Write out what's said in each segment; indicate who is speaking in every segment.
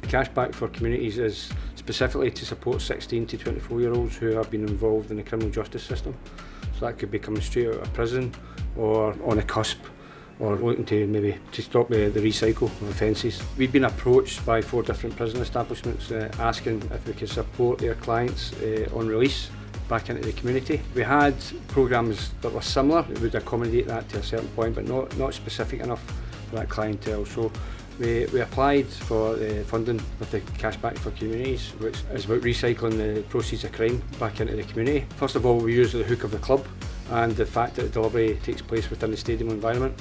Speaker 1: CashBack for Communities is specifically to support 16 to 24-year-olds who have been involved in the criminal justice system. So that could be coming straight out of prison or on the cusp, or looking to maybe to stop the recycle of offences. We've been approached by 4 different prison establishments asking if we could support their clients on release back into the community. We had programmes that were similar, it would accommodate that to a certain point, but not specific enough for that clientele. So we applied for funding with the CashBack for Communities, which is about recycling the proceeds of crime back into the community. First of all, we use the hook of the club and the fact that the delivery takes place within the stadium environment,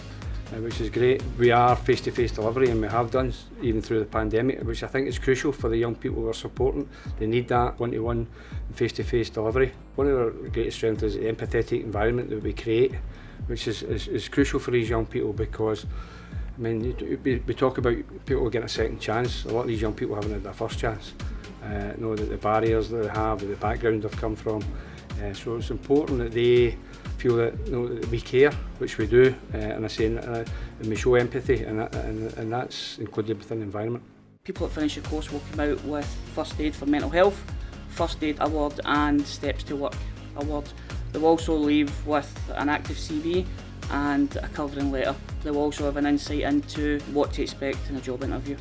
Speaker 1: which is great. We are face-to-face delivery, and we have done even through the pandemic, which I think is crucial for the young people we're supporting. They need that one-to-one face-to-face delivery. One of our greatest strengths is the empathetic environment that we create, which is crucial for these young people, because I mean, we talk about people getting a second chance. A lot of these young people haven't had their first chance. Know that the barriers that they have, the background they've come from. So it's important that they feel that, that we care, which we do, and we show empathy, and that's included within the environment.
Speaker 2: People that finish the course will come out with First Aid for Mental Health, First Aid Award and Steps to Work Award. They'll also leave with an active CV and a covering letter. They'll also have an insight into what to expect in a job interview.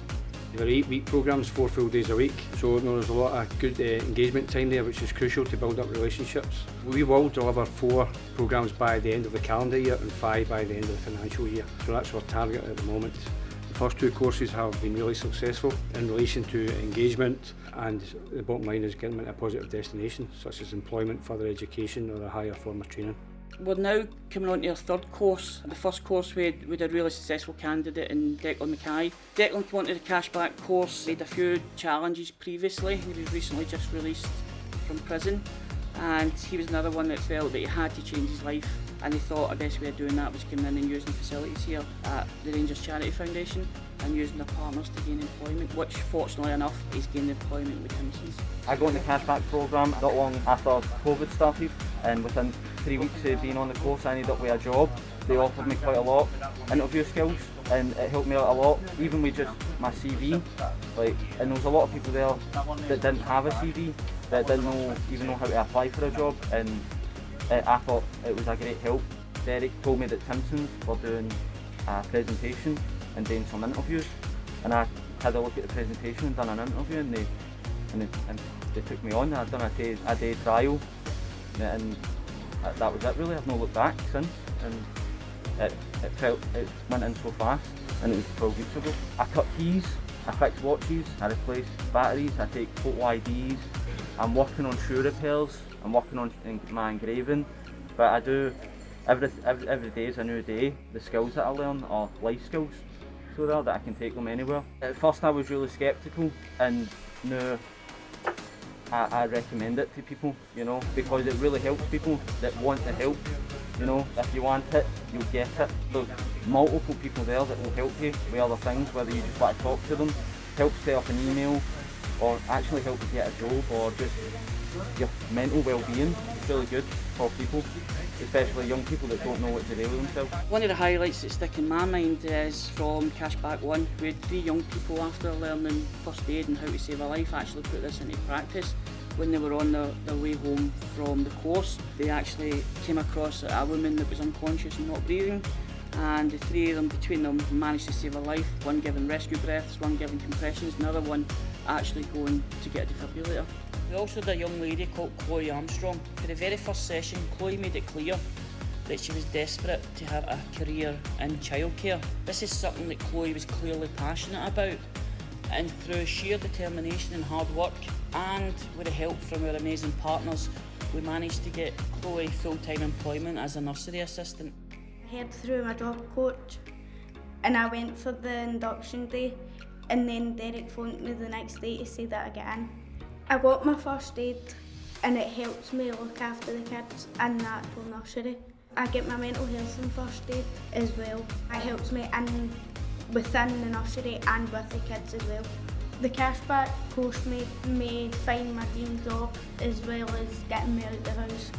Speaker 1: They're 8-week programmes, 4 full days a week, so there's a lot of good engagement time there, which is crucial to build up relationships. We will deliver 4 programmes by the end of the calendar year and 5 by the end of the financial year, so that's our target at the moment. The first 2 courses have been really successful in relation to engagement, and the bottom line is getting them into a positive destination, such as employment, further education or a higher form of training.
Speaker 2: We're now coming on to our 3rd course. The first course we had a really successful candidate in Declan Mackay. Declan came onto the CashBack course. He had a few challenges previously. He was recently just released from prison, and he was another one that felt that he had to change his life, and he thought the best way of doing that was coming in and using the facilities here at the Rangers Charity Foundation and using their partners to gain employment, which fortunately enough he's gained employment with Timson's.
Speaker 3: I got in the CashBack programme not long after COVID started, and within 3 weeks of being on the course I ended up with a job. They offered me quite a lot interview skills, and it helped me out a lot, even with just my CV. And there was a lot of people there that didn't have a CV, that didn't even know how to apply for a job, and I thought it was a great help. Derek told me that Timson's were doing a presentation and doing some interviews, and I had a look at the presentation and done an interview, and they took me on. I'd done a day trial, and that was it really. I've not looked back since, and it went in so fast, and it was 12 weeks ago. I cut keys, I fix watches, I replace batteries, I take photo IDs, I'm working on shoe repairs, I'm working on my engraving, but I do every day is a new day. The skills that I learn are life skills, so that I can take them anywhere. At first I was really sceptical, and now I recommend it to people, because it really helps people that want the help. If you want it, you'll get it. There's multiple people there that will help you with other things, whether you just want to talk to them, help set up an email, or actually help you get a job, or just your mental well-being. It's really good for people, especially young people that don't know what to do with themselves.
Speaker 2: One of the highlights that stick in my mind is from CashBack 1. We had 3 young people, after learning first aid and how to save a life, actually put this into practice. When they were on their way home from the course, they actually came across a woman that was unconscious and not breathing, and the 3 of them, between them, managed to save her life. One giving rescue breaths, one giving compressions, another one actually going to get a defibrillator. We also had a young lady called Chloe Armstrong. For the very first session, Chloe made it clear that she was desperate to have a career in childcare. This is something that Chloe was clearly passionate about, and through sheer determination and hard work, and with the help from our amazing partners, we managed to get Chloe full-time employment as a nursery assistant.
Speaker 4: I heard through my job coach, and I went for the induction day, and then Derek phoned me the next day to say that I get in. I got my first aid, and it helps me look after the kids in the actual nursery. I get my mental health and first aid as well. It helps me within the nursery and with the kids as well. The CashBack course made me find my dream job, as well as getting me out of the house.